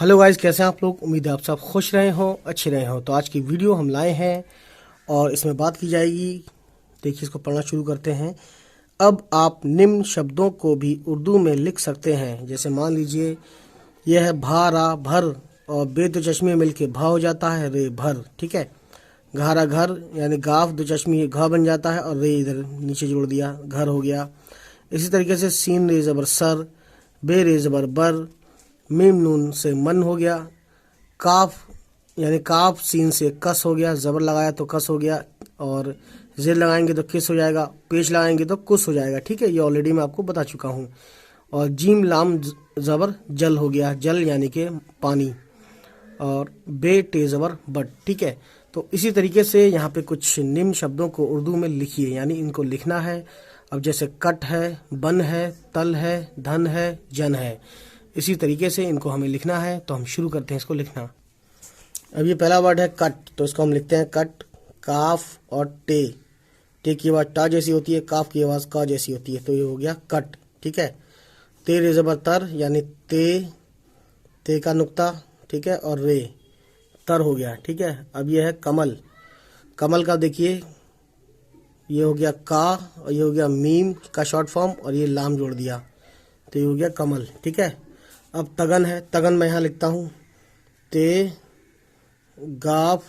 Hello guys, कैसे हैं आप लोग। उम्मीद है आप सब खुश रहे हो, अच्छे रहे हो। तो आज की वीडियो हम लाए हैं और इसमें बात की जाएगी। देखिए, इसको पढ़ना शुरू करते हैं। अब आप निम्न शब्दों को भी उर्दू में लिख सकते हैं। जैसे मान लीजिए यह है भारा भर, और बे दो चश्मे मिलके भा हो जाता है रे भर। ठीक है। घारा घर यानी गाफ दो चश्मी घा बन जाता है और रे इधर नीचे जोड़ दिया, घर हो गया। इसी तरीके से सीन रे जबर सर, बे रे जबर बर, मीम नून से मन हो गया। काफ यानी काफ सीन से कस हो गया, जबर लगाया तो कस हो गया, और जेर लगाएंगे तो किस हो जाएगा, पेश लगाएंगे तो कुस हो जाएगा। ठीक है, ये ऑलरेडी मैं आपको बता चुका हूँ। और जीम लाम जबर जल हो गया, जल यानी कि पानी, और बे टे जबर बट। ठीक है। तो इसी तरीके से यहाँ पे कुछ निम्न शब्दों को उर्दू में लिखिए, यानी इनको लिखना है। अब जैसे कट है, बन है, तल है, धन है, जन है, इसी तरीके से इनको हमें लिखना है। तो हम शुरू करते हैं इसको लिखना। अब ये पहला वर्ड है कट, तो इसको हम लिखते हैं कट, काफ और टे। टे की आवाज़ टा जैसी होती है, काफ की आवाज़ का जैसी होती है, तो ये हो गया कट। ठीक है। ते रे जबर तर यानी ते का नुक्ता। ठीक है। और रे तर हो गया। ठीक है। अब ये है कमल। कमल का देखिए, ये हो गया का, और ये हो गया मीम का शॉर्ट फॉर्म, और ये लाम जोड़ दिया, तो ये हो गया कमल। ठीक है। अब तगन है। तगन मैं यहाँ लिखता हूँ ते गाफ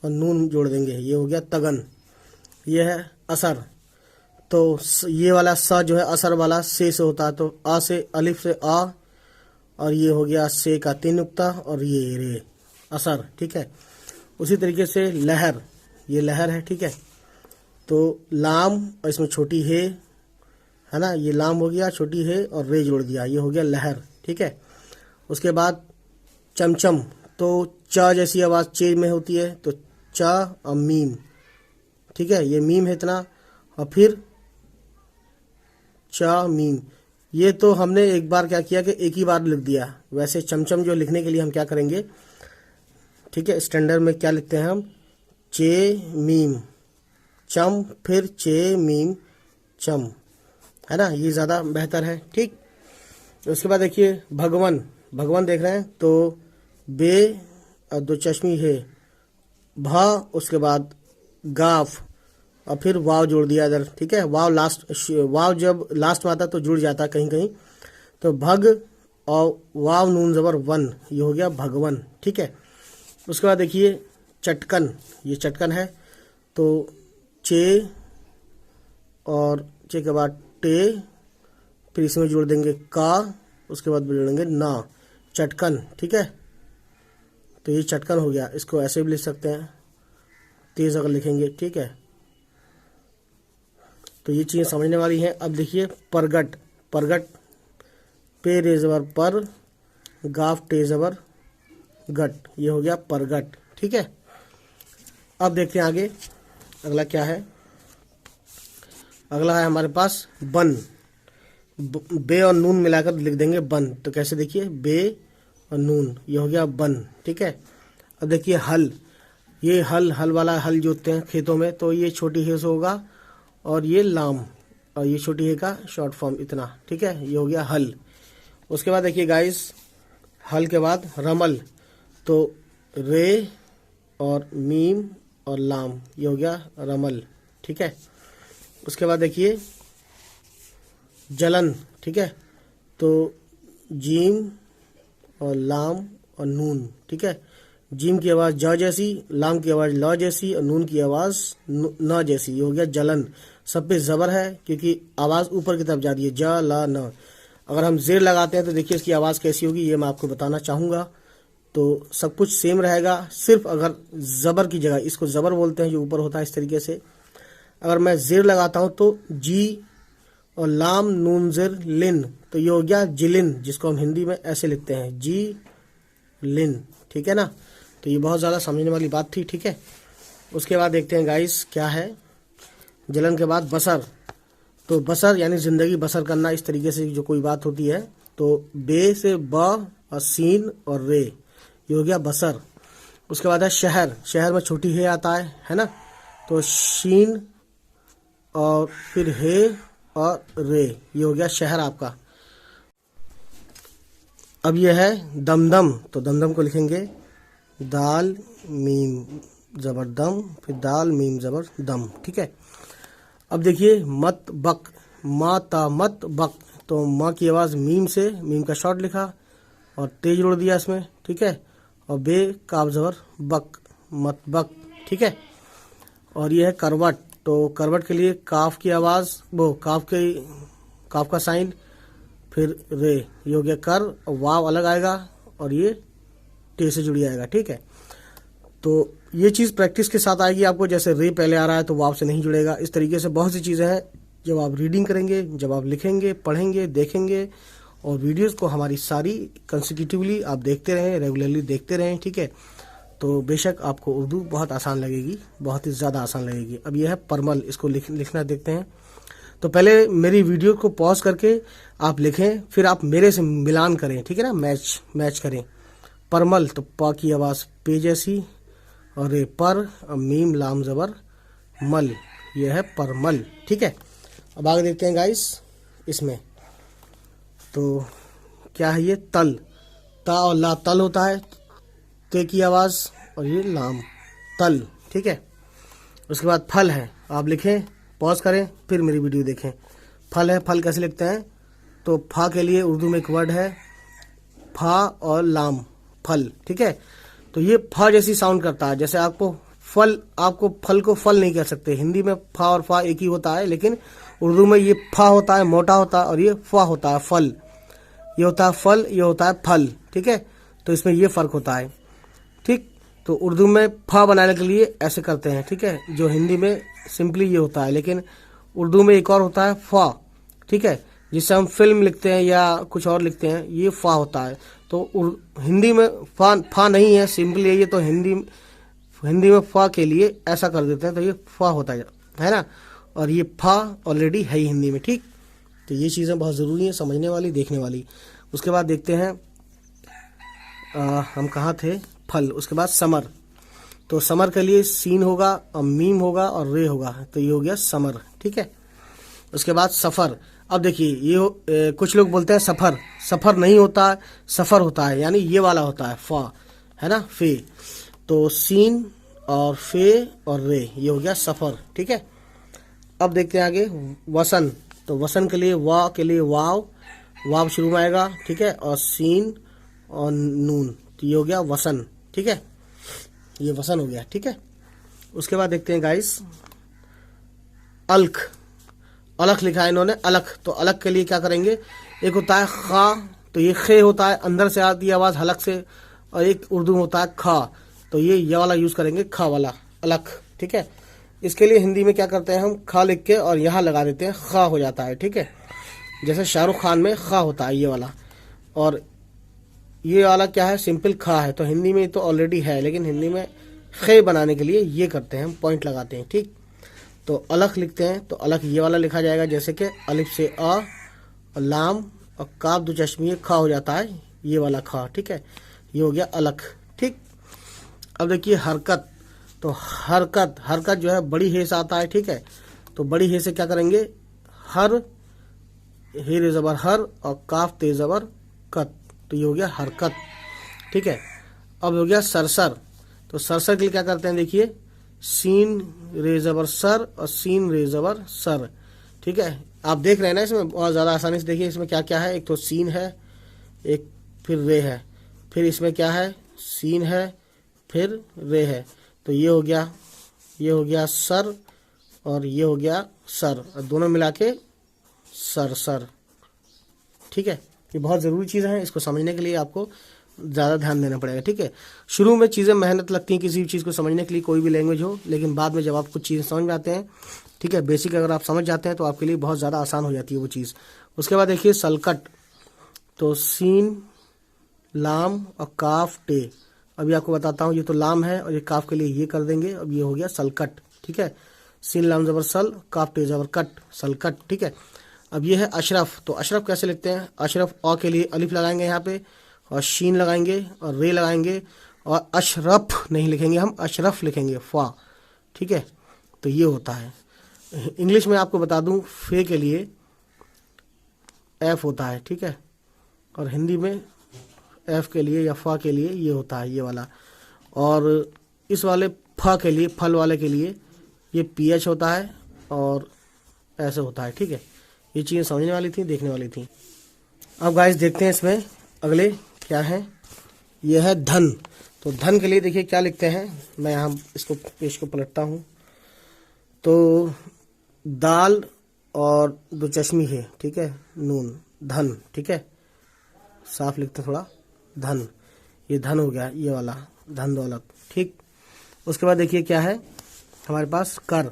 और नून जोड़ देंगे, ये हो गया तगन। ये है असर। तो ये वाला स जो है असर वाला से होता है, तो आ से अलिफ से आ, और ये हो गया से का तीन नुक्ता, और ये रे असर। ठीक है। उसी तरीके से लहर, ये लहर है। ठीक है। तो लाम और इसमें छोटी है ना, ये लाम हो गया, छोटी है और रे जोड़ दिया, ये हो गया लहर। ठीक है। उसके बाद चमचम, तो च जैसी आवाज़ चे में होती है, तो च और मीम। ठीक है, ये मीम है इतना, और फिर च मीम। ये तो हमने एक बार क्या किया कि एक ही बार लिख दिया। वैसे चमचम जो लिखने के लिए हम क्या करेंगे, ठीक है, स्टैंडर्ड में क्या लिखते हैं हम, चे मीम चम, फिर चे मीम चम, है ना, ये ज़्यादा बेहतर है। ठीक। उसके बाद देखिए भगवन। भगवन देख रहे हैं, तो बे और दो चश्मी है, भा, उसके बाद गाफ, और फिर वाव जोड़ दिया इधर। ठीक है। वाव लास्ट, वाव जब लास्ट में आता तो जुड़ जाता है कहीं कहीं, तो भग और वाव नून जबर वन, ये हो गया भगवन। ठीक है। उसके बाद देखिए चटकन। ये चटकन है, तो चे और चे के बाद टे, फिर इसमें जोड़ देंगे का, उसके बाद जोड़ेंगे ना, चटकन। ठीक है। तो ये चटकन हो गया। इसको ऐसे भी लिख सकते हैं, तेज अगर लिखेंगे। ठीक है। तो ये चीज़ें समझने वाली हैं। अब देखिए परगट। परगट, पे रे जबर पर, गाफ टे जबर गट, ये हो गया परगट। ठीक है। अब देखते हैं आगे अगला क्या है। अगला है हमारे पास बन। बे और नून मिलाकर लिख देंगे बन। तो कैसे, देखिए बे और नून, ये हो गया बन। ठीक है। अब देखिए हल। ये हल वाला हल जोतते हैं खेतों में, तो ये छोटी हे से होगा, और ये लाम, और ये छोटी हे का शॉर्ट फॉर्म इतना। ठीक है, ये हो गया हल। उसके बाद देखिए गाइस, हल के बाद रमल, तो रे और मीम और लाम, ये हो गया रमल। ठीक है। उसके बाद देखिए जलन। ठीक है। तो जीम और लाम और नून। ठीक है। जीम की आवाज़ ज जैसी, लाम की आवाज़ ल जैसी, और नून की आवाज़ न जैसी, ये हो गया जलन। सब पे ज़बर है क्योंकि आवाज़ ऊपर की तरफ जा रही है, ज ला न। अगर हम जेर लगाते हैं तो देखिए इसकी आवाज़ कैसी होगी, ये मैं आपको बताना चाहूँगा। तो सब कुछ सेम रहेगा, सिर्फ अगर ज़बर की जगह, इसको ज़बर बोलते हैं जो ऊपर होता है इस तरीके से, अगर मैं जेर लगाता हूँ तो जी और लाम नून जेर लिन, तो ये हो गया जिलिन, जिसको हम हिंदी में ऐसे लिखते हैं जी लिन। ठीक है ना। तो ये बहुत ज़्यादा समझने वाली बात थी। ठीक है। उसके बाद देखते हैं गाइस क्या है। जलन के बाद बसर। तो बसर यानी ज़िंदगी बसर करना, इस तरीके से जो कोई बात होती है, तो बे से ब और सीन और रे, ये हो गया बसर। उसके बाद है शहर। शहर में छोटी हे आता है ना, तो शीन और फिर हे और रे, ये हो गया शहर आपका। अब ये है दमदम, तो दमदम को लिखेंगे दाल मीम ज़बर दम, फिर दाल मीम ज़बर दम, ठीक है। अब देखिए मत बक, माता मत बक, तो माँ की आवाज़ मीम से, मीम का शॉर्ट लिखा और तेज जोड़ दिया इसमें, ठीक है। और बे काफ ज़बर बक, मत बक, ठीक है। और ये है करवट, तो करवट के लिए काफ की आवाज़, वो काफ का साइन, फिर रे, ये हो गया कर, और वाव अलग आएगा और ये टे से जुड़ी आएगा, ठीक है। तो ये चीज़ प्रैक्टिस के साथ आएगी आपको, जैसे रे पहले आ रहा है तो वाव से नहीं जुड़ेगा। इस तरीके से बहुत सी चीज़ें हैं जब आप रीडिंग करेंगे, जब आप लिखेंगे, पढ़ेंगे, देखेंगे, और वीडियोस को हमारी सारी कंसेक्यूटिवली आप देखते रहें, रेगुलरली देखते रहें, ठीक है। तो बेशक आपको उर्दू बहुत आसान लगेगी, बहुत ही ज़्यादा आसान लगेगी। अब यह है परमल, इसको लिखना देखते हैं। तो पहले मेरी वीडियो को पॉज करके आप लिखें, फिर आप मेरे से मिलान करें, ठीक है ना, मैच करें। परमल, तो प की आवाज़ पे जैसी, और रे पर, मीम लाम ज़बर मल, यह है परमल, ठीक है। अब आगे देखते हैं गाइस इसमें, तो क्या है ये तल, ता और ला तल होता है, ते की आवाज़, और ये लाम तल, ठीक है। उसके बाद फल है, आप लिखें, पॉज करें, फिर मेरी वीडियो देखें। फल है, फल कैसे लिखते हैं, तो फा के लिए उर्दू में एक वर्ड है फा और लाम, फल, ठीक है। तो ये फा जैसी साउंड करता है, जैसे आपको फल को फल नहीं कह सकते, हिंदी में फा और फा एक ही होता है, लेकिन उर्दू में ये फा होता है, मोटा होता है, और ये फा होता है, फल। ये होता है फल, ये होता है फल, ठीक है। तो इसमें ये फ़र्क होता है, ठीक। तो उर्दू में फा बनाने के लिए ऐसे करते हैं, ठीक है, जो हिंदी में सिंपली ये होता है, लेकिन उर्दू में एक और होता है फा, ठीक है, जिससे हम फिल्म लिखते हैं या कुछ और लिखते हैं, ये फा होता है। तो हिंदी में फा नहीं है, सिंपली ये, तो हिंदी में फा के लिए ऐसा कर देते हैं, तो ये फा होता है ना, और ये फा ऑलरेडी है ही हिंदी में, ठीक। तो ये चीज़ें बहुत ज़रूरी हैं, समझने वाली, देखने वाली। उसके बाद देखते हैं हम कहाँ थे, फल। उसके बाद समर, तो समर के लिए सीन होगा और मीम होगा और रे होगा, तो ये हो गया समर, ठीक है। उसके बाद सफ़र, अब देखिए ये कुछ लोग बोलते हैं सफ़र, सफ़र नहीं होता, सफ़र होता है, यानी ये वाला होता है फा, है ना, फे। तो सीन और फे और रे, ये हो गया सफ़र, ठीक है। अब देखते हैं आगे वसन, तो वसन के लिए वा के लिए वाव शुरू में आएगा, ठीक है, और सीन और नून, तो ये हो गया वसन, ठीक है, ये वसन हो गया, ठीक है। उसके बाद देखते हैं गाइस अलख, अलख लिखा है इन्होंने, अलख, तो अलख के लिए क्या करेंगे, एक होता है खा, तो ये खे होता है, अंदर से आती है आवाज़ हलक से, और एक उर्दू में होता है खा, तो ये वाला यूज़ करेंगे, खा वाला, अलख, ठीक है। इसके लिए हिंदी में क्या करते हैं, हम खा लिख के और यहाँ लगा देते हैं, खा हो जाता है, ठीक है। जैसे शाहरुख खान में खा होता है ये वाला, और ये वाला क्या है, सिंपल खा है, तो हिंदी में तो ऑलरेडी है, लेकिन हिंदी में खे बनाने के लिए ये करते हैं, हम पॉइंट लगाते हैं, ठीक। तो अलख लिखते हैं, तो अलख ये वाला लिखा जाएगा, जैसे कि अलिफ से अ और लाम और काफ दो चश्मी खा हो जाता है, ये वाला खा, ठीक है, ये हो गया अलख, ठीक। अब देखिए हरकत, तो हरकत जो है बड़ी हे से आता है, ठीक है। तो बड़ी हे से क्या करेंगे, हर, हे रे ज़बर हर और काफ ते ज़बर कत, तो ये हो गया हरकत, ठीक है। अब हो गया सरसर, तो सरसर के लिए क्या करते हैं, देखिए सीन रे ज़बर सर और सीन रे ज़बर सर, ठीक है। आप देख रहे हैं ना, इसमें बहुत ज़्यादा आसानी से देखिए इसमें क्या क्या है, एक तो सीन है, एक फिर रे है, फिर इसमें क्या है, सीन है, फिर रे है, तो ये हो गया सर और ये हो गया सर, और दोनों मिला के सर, ठीक है। ये बहुत ज़रूरी चीज़ें हैं, इसको समझने के लिए आपको ज़्यादा ध्यान देना पड़ेगा, ठीक है। शुरू में चीज़ें मेहनत लगती हैं किसी भी चीज़ को समझने के लिए, कोई भी लैंग्वेज हो, लेकिन बाद में जब आप कुछ चीज़ें समझ में आते हैं, ठीक है, बेसिक अगर आप समझ जाते हैं तो आपके लिए बहुत ज़्यादा आसान हो जाती है वो चीज़। उसके बाद देखिए सलकट, तो सीन लाम और काफ टे, अभी आपको बताता हूँ, ये तो लाम है और ये काफ के लिए ये कर देंगे, अब ये हो गया सलकट, ठीक है। सीन लाम ज़बर सल, काफ टे ज़बर कट, सलकट, ठीक है। अब ये है अशरफ, तो अशरफ कैसे लिखते हैं, अशरफ अ के लिए अलिफ लगाएंगे यहाँ पे, और शीन लगाएंगे और रे लगाएंगे, और अशरफ नहीं लिखेंगे हम, अशरफ लिखेंगे फा, ठीक है। तो ये होता है। इंग्लिश में आपको बता दूं, फे के लिए एफ होता है, ठीक है, और हिंदी में एफ के लिए या फा के लिए ये होता है, ये वाला। और इस वाले फा के लिए, फल वाले के लिए ये पीएच होता है और ऐसे होता है, ठीक है। ये चीज़ें समझने वाली थी, देखने वाली थी। अब गाइस देखते हैं इसमें अगले क्या है। ये है धन। तो धन के लिए देखिए क्या लिखते हैं, मैं यहाँ इसको पेज को पलटता हूँ। तो दाल और दो चश्मी है, ठीक है, नून, धन, ठीक है, साफ लिखते थोड़ा, धन। ये धन हो गया, ये वाला धन दौलत, ठीक। उसके बाद देखिए क्या है हमारे पास, कर।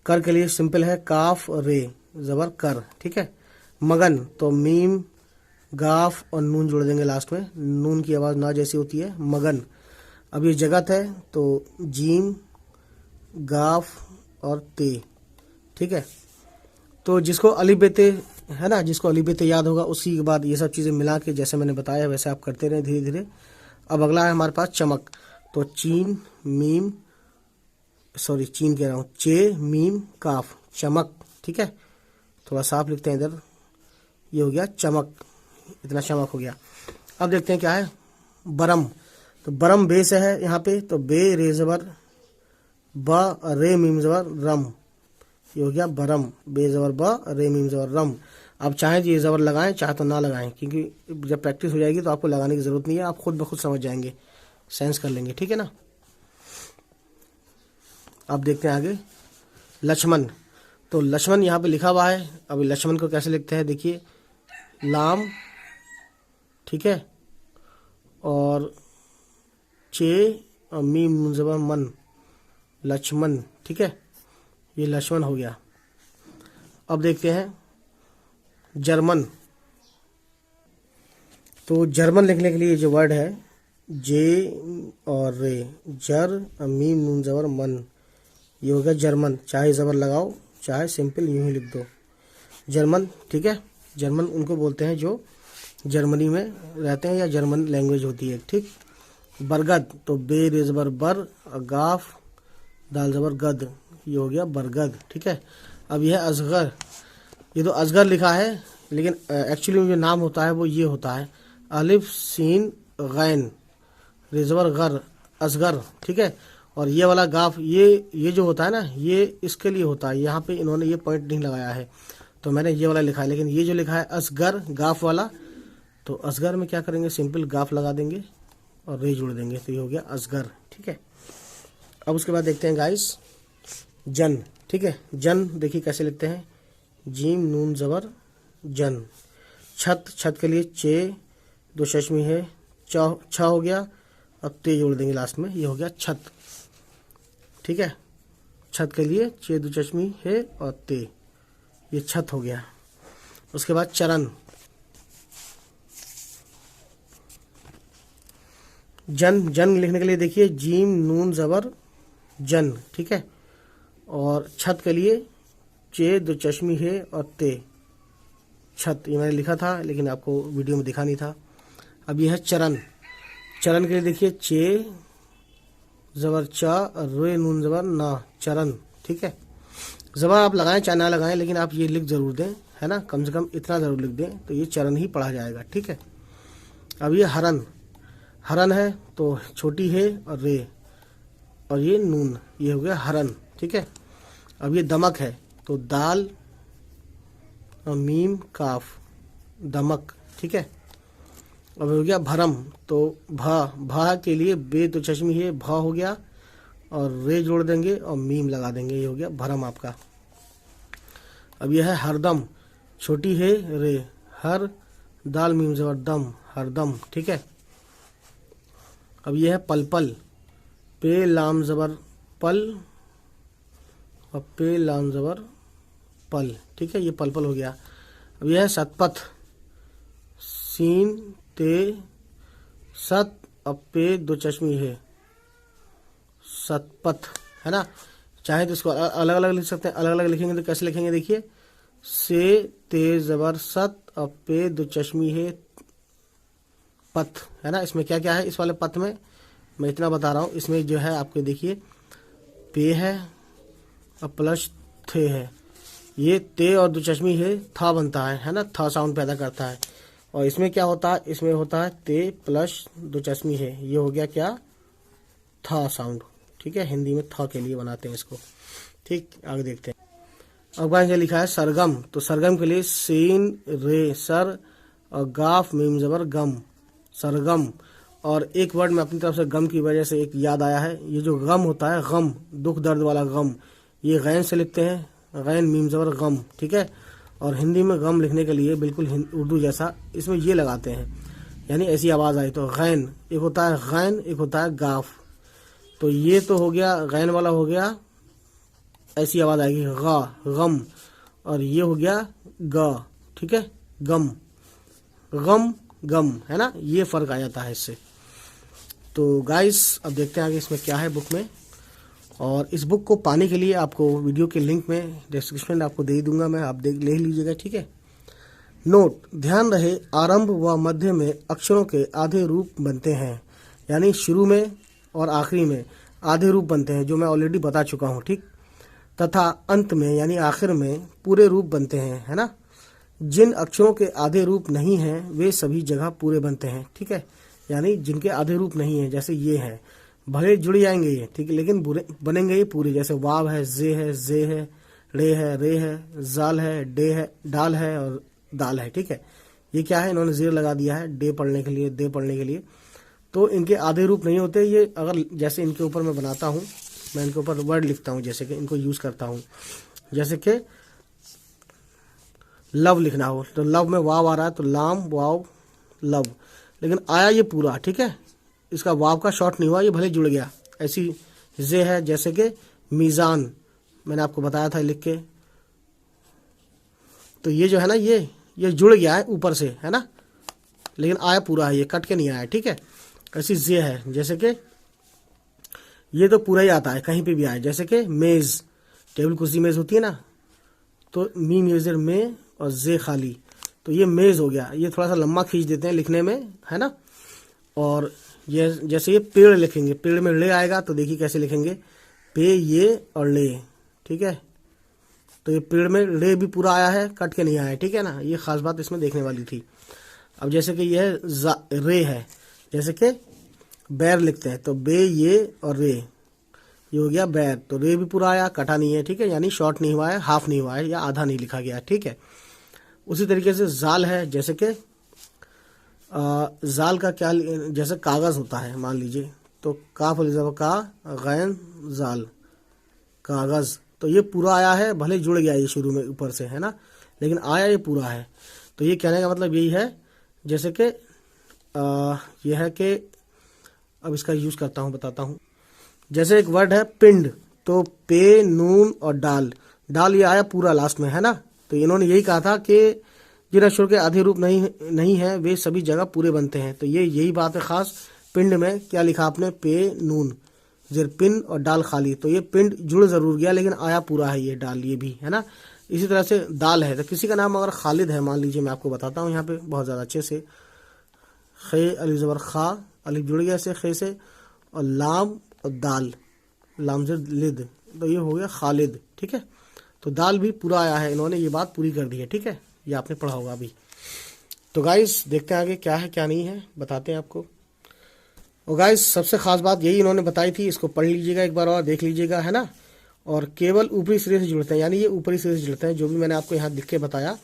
कर के लिए सिंपल है, काफ और रे जबर कर, ठीक है। मगन, तो मीम गाफ और नून जोड़ देंगे लास्ट में, नून की आवाज़ ना जैसी होती है, मगन। अब ये जगत है तो जीम गाफ और ते, ठीक है। तो जिसको अली बेते है ना, जिसको अली बेते याद होगा, उसी के बाद ये सब चीज़ें मिला के जैसे मैंने बताया वैसे आप करते रहें धीरे धीरे। अब अगला है हमारे पास चमक। तो चीन मीम, सॉरी चीन कह रहा हूँ, चे मीम काफ, चमक, ठीक है। थोड़ा साफ लिखते हैं इधर, ये हो गया चमक, इतना चमक हो गया। अब देखते हैं क्या है, बरम। तो बरम बे से है यहाँ पे, तो बे रे जबर ब रे मीम जबर रम, ये हो गया बरम, बे जबर ब रे मीम जबर रम। अब चाहे तो ये जबर लगाएं, चाहे तो ना लगाएं, क्योंकि जब प्रैक्टिस हो जाएगी तो आपको लगाने की जरूरत नहीं है, आप खुद ब खुद समझ जाएंगे, सेंस कर लेंगे, ठीक है ना। अब देखते हैं आगे, लक्ष्मण। तो लक्ष्मण यहाँ पे लिखा हुआ है, अभी लक्ष्मण को कैसे लिखते हैं देखिए, लाम, ठीक है, और चे और मीम नून ज़बर मन, लक्ष्मण, ठीक है, ये लक्ष्मण हो गया। अब देखते हैं जर्मन। तो जर्मन लिखने के लिए जो वर्ड है, जे और रे, जर मीम नून ज़बर मन, ये हो गया जर्मन। चाहे ज़बर लगाओ, चाहे सिंपल यूं ही लिख दो, जर्मन, ठीक है। जर्मन उनको बोलते हैं जो जर्मनी में रहते हैं या जर्मन लैंग्वेज होती है, ठीक। बरगद, तो बे रे ज़बर बर, गाफ दाल ज़बर गद, ये हो गया बरगद, ठीक है। अब यह है असगर। ये तो असगर लिखा है, लेकिन एक्चुअली जो नाम होता है वो ये होता है, अलिफ सीन गैन रे ज़बर गर, असगर, ठीक है। और ये वाला गाफ, ये जो होता है ना, ये इसके लिए होता है, यहाँ पे इन्होंने ये पॉइंट नहीं लगाया है तो मैंने ये वाला लिखा है, लेकिन ये जो लिखा है असगर गाफ वाला, तो असगर में क्या करेंगे, सिंपल गाफ लगा देंगे और रे जोड़ देंगे, तो ये हो गया असगर, ठीक है। अब उसके बाद देखते हैं गाइस जन, ठीक है। जन देखिए कैसे लिखते हैं, जीम नून ज़बर जन। छत, छत के लिए चे दो चश्मी है, छ हो गया, अब ते जोड़ देंगे लास्ट में, ये हो गया छत, ठीक है। छत के लिए चे दो चश्मी है और ते, ये छत हो गया। उसके बाद चरण। जन, जन लिखने के लिए देखिए जीम नून ज़बर जन, ठीक है। और छत के लिए चे दो चश्मी है और ते, छत, ये मैंने लिखा था लेकिन आपको वीडियो में दिखा नहीं था। अब यह है चरण। चरण के लिए देखिए चे ज़बर चा, रे नून ज़बर ना, चरण, ठीक है। ज़बर आप लगाएं चाहे ना लगाएं, लेकिन आप ये लिख ज़रूर दें, है ना, कम से कम इतना ज़रूर लिख दें, तो ये चरण ही पढ़ा जाएगा, ठीक है। अब ये हरन। हरन है तो छोटी है और रे और ये नून, ये हो गया हरन, ठीक है। अब ये दमक है, तो दाल और मीम काफ, दमक, ठीक है। अब हो गया भरम, तो भा के लिए बे तो चश्मी है, भा हो गया और रे जोड़ देंगे और मीम लगा देंगे, ये हो गया भरम आपका। अब यह है हरदम, छोटी है रे, हर दाल मीम ज़बर दम, हरदम, ठीक है। अब यह है पलपल, पे लाम ज़बर पल और पे लाम ज़बर पल, ठीक है, ये पलपल हो गया। अब यह है सतपथ, सीन ते सत और पे दो चश्मी है, सतपथ, है ना। चाहे तो इसको अलग अलग लिख सकते हैं, अलग अलग लिखेंगे तो कैसे लिखेंगे देखिए, से ते ज़बर सत और पे दो चश्मी है पथ, है ना। इसमें क्या क्या है, इस वाले पथ में मैं इतना बता रहा हूँ, इसमें जो है आपके देखिए पे है और प्लस थे है, ये ते और दो चश्मी है, था बनता है ना, था साउंड पैदा करता है, और इसमें क्या होता है, इसमें होता है ते प्लस दो चश्मी है, ये हो गया क्या, था साउंड। ठीक है, हिंदी में था के लिए बनाते हैं इसको। ठीक, आगे देखते हैं। अब गाइस ये लिखा है सरगम, तो सरगम के लिए सीन रे सर और गाफ मीम जबर गम, सरगम। और एक वर्ड में अपनी तरफ से गम की वजह से एक याद आया है, ये जो गम होता है, गम दुख दर्द वाला गम, ये गैन से लिखते हैं, गैन मीम जबर गम। ठीक है, और हिंदी में गम लिखने के लिए बिल्कुल उर्दू जैसा इसमें ये लगाते हैं, यानी ऐसी आवाज़ आई तो गैन, एक होता है गैन, एक होता है गाफ। तो ये तो हो गया गैन वाला हो गया, ऐसी आवाज़ आएगी गा, गम, और ये हो गया गा। ठीक है, गम, गम, गम, है ना, ये फ़र्क आ जाता है इससे। तो गाइस अब देखते हैं आगे इसमें क्या है बुक में। और इस बुक को पाने के लिए आपको वीडियो के लिंक में डिस्क्रिप्शन में आपको दे दूंगा मैं, आप देख ले लीजिएगा। ठीक है, नोट, ध्यान रहे आरंभ व मध्य में अक्षरों के आधे रूप बनते हैं, यानी शुरू में और आखिरी में आधे रूप बनते हैं, जो मैं ऑलरेडी बता चुका हूँ। ठीक, तथा अंत में यानी आखिर में पूरे रूप बनते हैं, है ना। जिन अक्षरों के आधे रूप नहीं हैं वे सभी जगह पूरे बनते हैं। ठीक है, यानी जिनके आधे रूप नहीं है, जैसे ये है, भले जुड़ जाएंगे ये, ठीक है, लेकिन बनेंगे ये पूरे, जैसे वाव है, जे है, रे है, रे है, जाल है, डे है, डाल है और दाल है। ठीक है, ये क्या है, इन्होंने जेर लगा दिया है डे पढ़ने के लिए, दे पढ़ने के लिए। तो इनके आधे रूप नहीं होते ये, अगर जैसे इनके ऊपर मैं बनाता हूँ, मैं इनके ऊपर वर्ड लिखता हूँ, जैसे कि इनको यूज़ करता हूँ, जैसे कि लव लिखना हो तो लव में वाव आ रहा है तो लाम वाव लव, लेकिन आया ये पूरा। ठीक है, इसका वाव का शॉर्ट नहीं हुआ, ये भले जुड़ गया। ऐसी जे है, जैसे कि मीज़ान, मैंने आपको बताया था लिख के, तो ये जो है ना, ये जुड़ गया है ऊपर से, है ना, लेकिन आया पूरा है, ये कट के नहीं आया। ठीक है, ऐसी जे है, जैसे कि ये तो पूरा ही आता है, कहीं पे भी आए, जैसे कि मेज़, टेबल कुर्सी मेज़ होती है ना, तो मी मेज़र में और जे खाली, तो ये मेज़ हो गया। ये थोड़ा सा लंबा खींच देते हैं लिखने में, है ना। और ये जैसे ये पेड़ लिखेंगे, पेड़ में ले आएगा तो देखिए कैसे लिखेंगे, पे ये और ले। ठीक है, तो ये पेड़ में ले भी पूरा आया है, कट के नहीं आया है। ठीक है ना, ये खास बात इसमें देखने वाली थी। अब जैसे कि यह रे है, जैसे कि बैर लिखते हैं तो बे ये और रे, ये हो गया बैर, तो रे भी पूरा आया, कटा नहीं है। ठीक है, यानी शॉर्ट नहीं हुआ है, हाफ नहीं हुआ है, या आधा नहीं लिखा गया। ठीक है, उसी तरीके से जाल है, जैसे कि जाल का क्या, जैसे कागज़ होता है मान लीजिए, तो काफ का गैन जाल, कागज़, तो ये पूरा आया है, भले जुड़ गया ये शुरू में ऊपर से, है ना, लेकिन आया ये पूरा है। तो ये कहने का मतलब यही है, जैसे कि यह है कि अब इसका यूज़ करता हूँ, बताता हूँ। जैसे एक वर्ड है पिंड, तो पे नून और डाल, डाल ये आया पूरा लास्ट में, है ना। तो इन्होंने यही कहा था कि जिन अक्षरों के आधे रूप नहीं है वे सभी जगह पूरे बनते हैं। तो ये यही बात है खास। पिंड में क्या लिखा आपने, पे नून जेर पिन और डाल खाली, तो ये पिंड जुड़ जरूर गया, लेकिन आया पूरा है ये डाल, ये भी, है ना। इसी तरह से दाल है, तो किसी का नाम अगर खालिद है मान लीजिए, मैं आपको बताता हूँ यहाँ पे बहुत ज़्यादा अच्छे से, खे अली ज़बर खा, अलिफ जुड़ गया से खे से, और लाम और दाल, लाम से लिद, तो ये हो गया खालिद। ठीक है, तो दाल भी पूरा आया है, इन्होंने ये बात पूरी कर दी है। ठीक है, ये आपने पढ़ा होगा अभी। तो गाइस देखते हैं आगे क्या है क्या नहीं है, बताते हैं आपको। और गाइस सबसे खास बात यही इन्होंने बताई थी, इसको पढ़ लीजिएगा एक बार और देख लीजिएगा, है ना। और केवल ऊपरी सिरे से जुड़ते हैं, यानी ये ऊपरी सिरे से जुड़ते हैं, जो भी मैंने आपको यहाँ लिख के बताया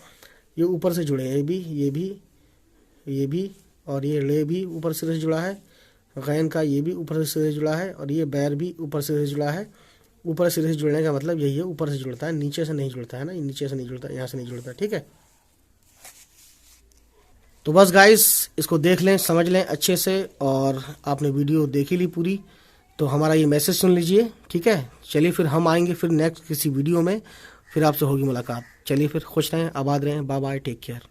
ये ऊपर से जुड़े हैं, ये भी, ये भी, ये भी, और ये ले भी ऊपर सिरे से जुड़ा है, गैन का ये भी ऊपर सिरे से जुड़ा है, और ये बैर भी ऊपर सिरे से जुड़ा है। ऊपर सिरे से जुड़ने का मतलब यही है, ऊपर से जुड़ता है, नीचे से नहीं जुड़ता है ना, नीचे से नहीं जुड़ता, यहाँ से नहीं जुड़ता। ठीक है, तो बस गाइस इसको देख लें, समझ लें अच्छे से, और आपने वीडियो देखी ली पूरी, तो हमारा ये मैसेज सुन लीजिए। ठीक है, चलिए फिर हम आएंगे फिर नेक्स्ट किसी वीडियो में, फिर आपसे होगी मुलाकात। चलिए फिर खुश रहें, आबाद रहें, बाय बाय, टेक केयर।